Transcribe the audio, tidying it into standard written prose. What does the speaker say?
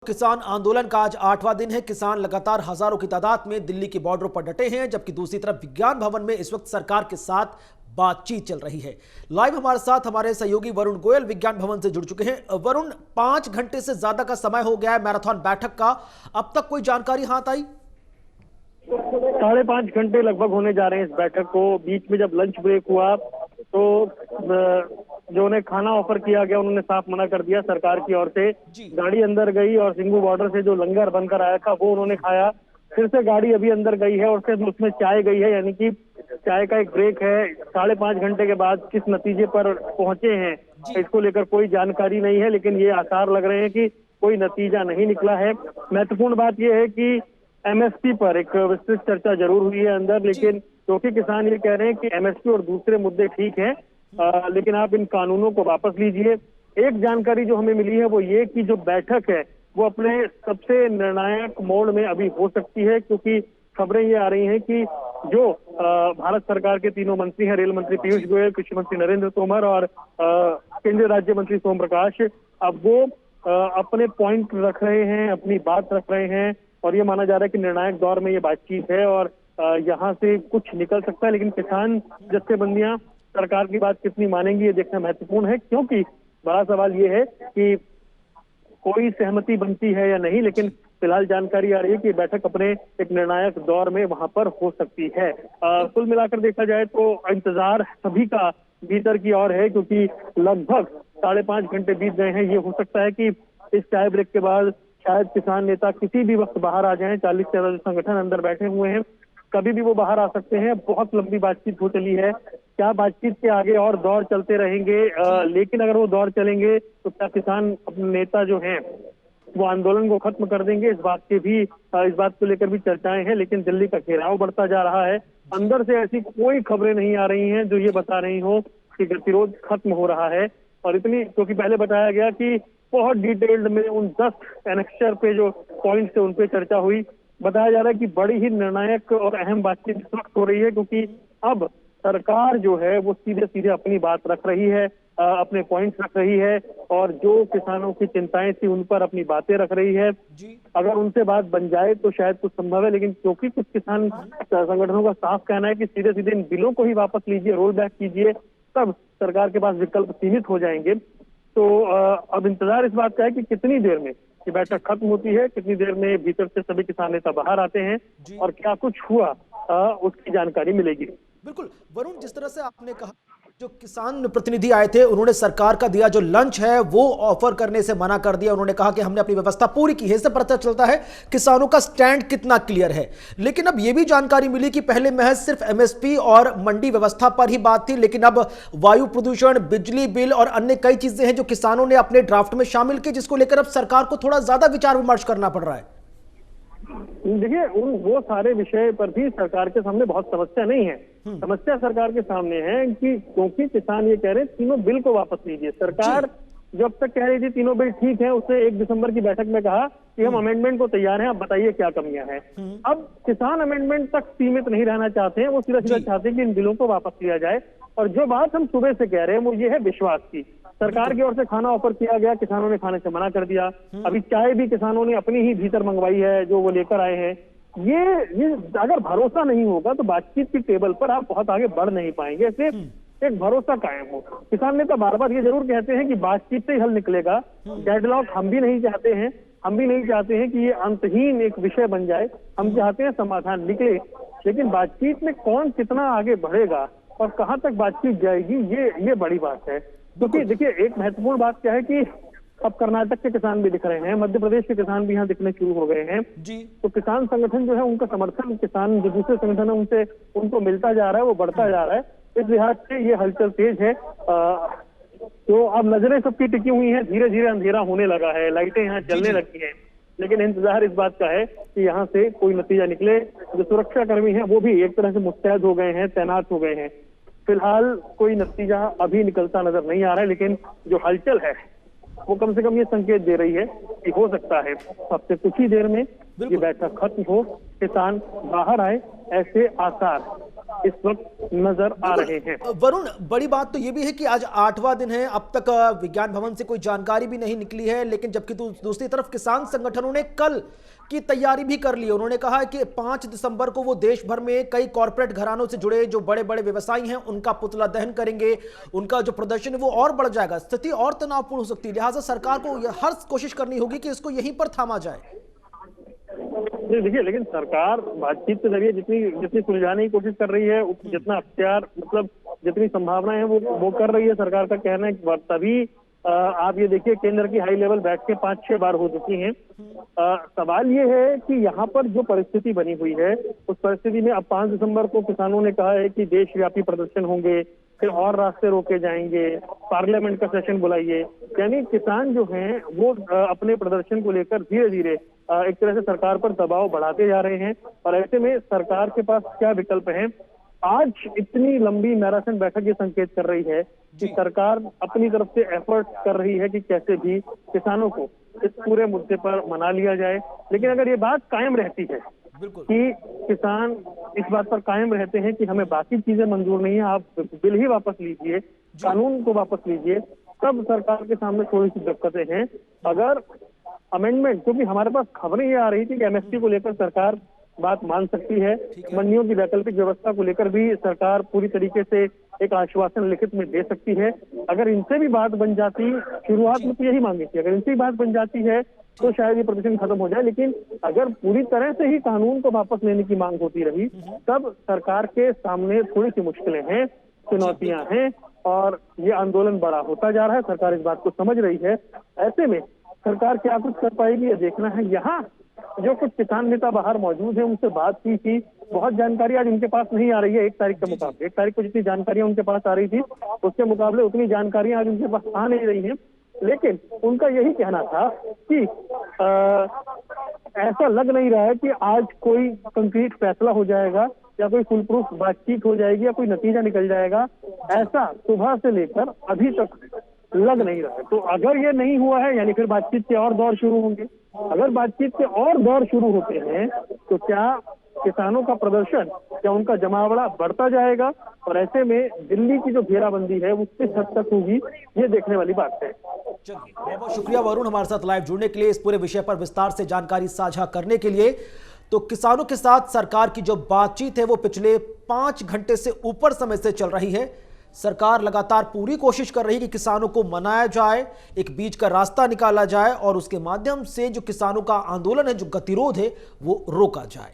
किसान आंदोलन का आज 8वां दिन है। किसान लगातार हजारों की तादाद में दिल्ली के बॉर्डरों पर डटे हैं, जबकि दूसरी तरफ विज्ञान भवन में इस वक्त सरकार के साथ बातचीत चल रही है। लाइव हमारे साथ हमारे सहयोगी वरुण गोयल विज्ञान भवन से जुड़ चुके हैं। वरुण, 5 घंटे से ज्यादा का समय हो गया है मैराथन बैठक का, अब तक कोई जानकारी हाथ आई? 5.5 घंटे लगभग होने जा रहे हैं इस बैठक को। बीच में जब लंच ब्रेक हुआ तो जो उन्हें खाना ऑफर किया गया उन्होंने साफ मना कर दिया सरकार की ओर से। गाड़ी अंदर गई और सिंघू बॉर्डर से जो लंगर बनकर आया था वो उन्होंने खाया। फिर से गाड़ी अभी अंदर गई है और फिर उसमें चाय गई है, यानी कि चाय का एक ब्रेक है। 5.5 घंटे के बाद किस नतीजे पर पहुंचे हैं इसको लेकर कोई जानकारी नहीं है, लेकिन ये आसार लग रहे हैं कि कोई नतीजा नहीं निकला है। महत्वपूर्ण बात यह है कि एमएसपी पर एक विस्तृत चर्चा जरूर हुई है अंदर, लेकिन क्योंकि किसान ये कह रहे हैं कि एमएसपी और दूसरे मुद्दे ठीक हैं, लेकिन आप इन कानूनों को वापस लीजिए। एक जानकारी जो हमें मिली है वो ये कि जो बैठक है वो अपने सबसे निर्णायक मोड़ में अभी हो सकती है, क्योंकि खबरें ये आ रही हैं कि जो भारत सरकार के तीनों मंत्री हैं, रेल मंत्री पीयूष गोयल, कृषि मंत्री नरेंद्र तोमर और केंद्रीय राज्य मंत्री सोम प्रकाश, अब वो अपने पॉइंट रख रहे हैं, अपनी बात रख रहे हैं और ये माना जा रहा है कि निर्णायक दौर में ये बातचीत है और यहाँ से कुछ निकल सकता है। लेकिन किसान जत्थेबंदियां सरकार की बात कितनी मानेंगी ये देखना महत्वपूर्ण है, क्योंकि बड़ा सवाल ये है कि कोई सहमति बनती है या नहीं। लेकिन फिलहाल जानकारी आ रही है कि बैठक अपने एक निर्णायक दौर में वहां पर हो सकती है। कुल मिलाकर देखा जाए तो इंतजार सभी का भीतर की ओर है, क्योंकि लगभग 5.5 घंटे बीत गए हैं। ये हो सकता है कि इस चाय ब्रेक के बाद शायद किसान नेता किसी भी वक्त बाहर आ जाएं। 40 से ज्यादा संगठन अंदर बैठे हुए हैं, कभी भी वो बाहर आ सकते हैं। बहुत लंबी बातचीत हो चली है, क्या बातचीत के आगे और दौर चलते रहेंगे? लेकिन अगर वो दौर चलेंगे तो क्या किसान अपने नेता जो हैं वो आंदोलन को खत्म कर देंगे? इस बात को लेकर भी चर्चाएं हैं, लेकिन दिल्ली का घेराव बढ़ता जा रहा है। अंदर से ऐसी कोई खबरें नहीं आ रही हैं जो ये बता रही हो कि गतिरोध खत्म हो रहा है। और इतनी, क्योंकि पहले बताया गया कि बहुत डिटेल्ड में उन 10 एनेक्चर पे जो पॉइंट्स थे उन पे चर्चा हुई। बताया जा रहा है कि बड़ी ही निर्णायक और अहम बातचीत इस वक्त हो रही है, क्योंकि अब सरकार जो है वो सीधे सीधे अपनी बात रख रही है, अपने पॉइंट्स रख रही है और जो किसानों की चिंताएं थी उन पर अपनी बातें रख रही है। अगर उनसे बात बन जाए तो शायद कुछ संभव है, लेकिन क्योंकि कुछ किसान संगठनों का साफ कहना है कि सीधे सीधे इन बिलों को ही वापस लीजिए, रोल बैक कीजिए, तब सरकार के पास विकल्प सीमित हो जाएंगे। तो अब इंतजार इस बात का है कि कितनी देर में ये बैठक खत्म होती है, कितनी देर में भीतर से सभी किसान नेता बाहर आते हैं और क्या कुछ हुआ उसकी जानकारी मिलेगी। बिल्कुल वरुण, जिस तरह से आपने कहा जो किसान प्रतिनिधि आए थे उन्होंने सरकार का दिया जो लंच है वो ऑफर करने से मना कर दिया। उन्होंने कहा कि हमने अपनी व्यवस्था पूरी की है। इससे पता चलता है किसानों का स्टैंड कितना क्लियर है। लेकिन अब यह भी जानकारी मिली कि पहले महज सिर्फ एमएसपी और मंडी व्यवस्था पर ही बात थी, लेकिन अब वायु प्रदूषण, बिजली बिल और अन्य कई चीजें हैं जो किसानों ने अपने ड्राफ्ट में शामिल की, जिसको लेकर अब सरकार को थोड़ा ज्यादा विचार विमर्श करना पड़ रहा है। देखिए, वो सारे विषय पर भी सरकार के सामने बहुत समस्या नहीं है। समस्या सरकार के सामने है कि क्योंकि किसान ये कह रहे हैं तीनों बिल को वापस लीजिए। सरकार जो अब तक कह रही थी तीनों बिल ठीक है, उसने 1 दिसंबर की बैठक में कहा कि हम अमेंडमेंट को तैयार हैं, आप बताइए क्या कमियां हैं। अब किसान अमेंडमेंट तक सीमित नहीं रहना चाहते हैं, वो सीधा सीधा चाहते हैं कि इन बिलों को वापस लिया जाए। और जो बात हम सुबह से कह रहे हैं वो ये है विश्वास की। सरकार की ओर से खाना ऑफर किया गया, किसानों ने खाने से मना कर दिया। अभी चाय भी किसानों ने अपनी ही भीतर मंगवाई है जो वो लेकर आए हैं। ये अगर भरोसा नहीं होगा तो बातचीत की टेबल पर आप बहुत आगे बढ़ नहीं पाएंगे। ऐसे एक भरोसा कायम हो। किसान नेता बार बार ये जरूर कहते हैं कि बातचीत से ही हल निकलेगा। डेडलॉक हम भी नहीं चाहते हैं, हम भी नहीं चाहते हैं कि ये अंतहीन एक विषय बन जाए। हम चाहते हैं समाधान निकले, लेकिन बातचीत में कौन कितना आगे बढ़ेगा और कहां तक बातचीत जाएगी ये बड़ी बात है। क्योंकि देखिए, एक महत्वपूर्ण बात क्या है कि अब कर्नाटक के किसान भी दिख रहे हैं, मध्य प्रदेश के किसान भी यहाँ दिखने शुरू हो गए हैं जी। तो किसान संगठन जो है उनका समर्थन किसान जो दूसरे संगठन है उनसे उनको मिलता जा रहा है, वो बढ़ता जा रहा है। इस लिहाज से ये हलचल तेज है। तो अब नजरें सबकी टिकी हुई हैं, धीरे धीरे अंधेरा होने लगा है, लाइटें यहाँ जलने लगी हैं, लेकिन इंतजार इस बात का है कि यहाँ से कोई नतीजा निकले। जो सुरक्षा कर्मी हैं वो भी एक तरह से मुस्तैद हो गए हैं, तैनात हो गए हैं। फिलहाल कोई नतीजा अभी निकलता नजर नहीं आ रहा है, लेकिन जो हलचल है वो कम से कम ये संकेत दे रही है कि हो सकता है अब से कुछ ही देर में ये बैठक खत्म हो, किसान बाहर आए, ऐसे आसार इस वक्त नजर आ रहे हैं। वरुण, बड़ी बात तो ये भी है कि आज 8वां दिन है, अब तक विज्ञान भवन से कोई जानकारी भी नहीं निकली है, लेकिन जबकि दूसरी तरफ किसान संगठनों ने कल की तैयारी भी कर ली। उन्होंने कहा है कि 5 दिसंबर को वो देश भर में कई कॉर्पोरेट घरानों से जुड़े जो बड़े बड़े व्यवसायी हैं उनका पुतला दहन करेंगे, उनका जो प्रदर्शन है वो और बढ़ जाएगा, स्थिति और तनावपूर्ण हो सकती है। लिहाजा सरकार को हर कोशिश करनी होगी कि इसको यहीं पर थामा जाए। देखिए, लेकिन सरकार बातचीत के जरिए जितनी जितनी सुलझाने की कोशिश कर रही है, जितना अख्तियार मतलब जितनी संभावनाएं हैं वो कर रही है। सरकार का कहना है तभी आप ये देखिए, केंद्र की हाई लेवल बैठकें 5-6 बार हो चुकी हैं। सवाल ये है कि यहाँ पर जो परिस्थिति बनी हुई है, उस परिस्थिति में अब 5 दिसंबर को किसानों ने कहा है कि देशव्यापी प्रदर्शन होंगे, फिर और रास्ते रोके जाएंगे, पार्लियामेंट का सेशन बुलाइए। यानी किसान जो हैं वो अपने प्रदर्शन को लेकर धीरे धीरे एक तरह से सरकार पर दबाव बढ़ाते जा रहे हैं। और ऐसे में सरकार के पास क्या विकल्प है? आज इतनी लंबी मैराथन बैठक ये संकेत कर रही है कि सरकार अपनी तरफ से एफर्ट कर रही है कि कैसे भी किसानों को इस पूरे मुद्दे पर मना लिया जाए। लेकिन अगर ये बात कायम रहती है कि किसान इस बात पर कायम रहते हैं कि हमें बाकी चीजें मंजूर नहीं है, आप बिल ही वापस लीजिए, कानून को वापस लीजिए, तब सरकार के सामने थोड़ी सी दिक्कतें हैं। अगर अमेंडमेंट, क्योंकि हमारे पास खबरें ये आ रही थी कि एमएसपी को लेकर सरकार बात मान सकती है, मंडियों की वैकल्पिक व्यवस्था को लेकर भी सरकार पूरी तरीके से एक आश्वासन लिखित में दे सकती है। अगर इनसे भी बात बन जाती, शुरुआत में तो यही मांगी थी, अगर इनसे भी बात बन जाती है तो शायद ये प्रदर्शन खत्म हो जाए। लेकिन अगर पूरी तरह से ही कानून को वापस लेने की मांग होती रही, तब सरकार के सामने थोड़ी सी मुश्किलें हैं, चुनौतियां हैं, और ये आंदोलन बड़ा होता जा रहा है। सरकार इस बात को समझ रही है। ऐसे में सरकार क्या कुछ कर पाएगी ये देखना है। यहाँ जो कुछ किसान नेता बाहर मौजूद हैं, उनसे बात की थी, बहुत जानकारी आज उनके पास नहीं आ रही है। 1 तारीख के मुकाबले 1 तारीख को जितनी जानकारियां उनके पास आ रही थी, उसके मुकाबले उतनी जानकारियां आज उनके पास आ नहीं रही हैं। लेकिन उनका यही कहना था कि ऐसा लग नहीं रहा है कि आज कोई कंक्रीट फैसला हो जाएगा या कोई फुल प्रूफ बातचीत हो जाएगी या कोई नतीजा निकल जाएगा, ऐसा सुबह से लेकर अभी तक लग नहीं रहा है। तो अगर ये नहीं हुआ है, यानी फिर बातचीत के और दौर शुरू होंगे। अगर बातचीत के और दौर शुरू होते हैं तो क्या किसानों का प्रदर्शन, क्या उनका जमावड़ा बढ़ता जाएगा, और ऐसे में दिल्ली की जो घेराबंदी है वो किस हद तक होगी, ये देखने वाली बात है। चलिए, बहुत बहुत शुक्रिया वरुण हमारे साथ लाइव जुड़ने के लिए, इस पूरे विषय पर विस्तार से जानकारी साझा करने के लिए। तो किसानों के साथ सरकार की जो बातचीत है वो पिछले 5 घंटे से ऊपर समय से चल रही है। सरकार लगातार पूरी कोशिश कर रही है कि किसानों को मनाया जाए, एक बीच का रास्ता निकाला जाए और उसके माध्यम से जो किसानों का आंदोलन है, जो गतिरोध है, वो रोका जाए।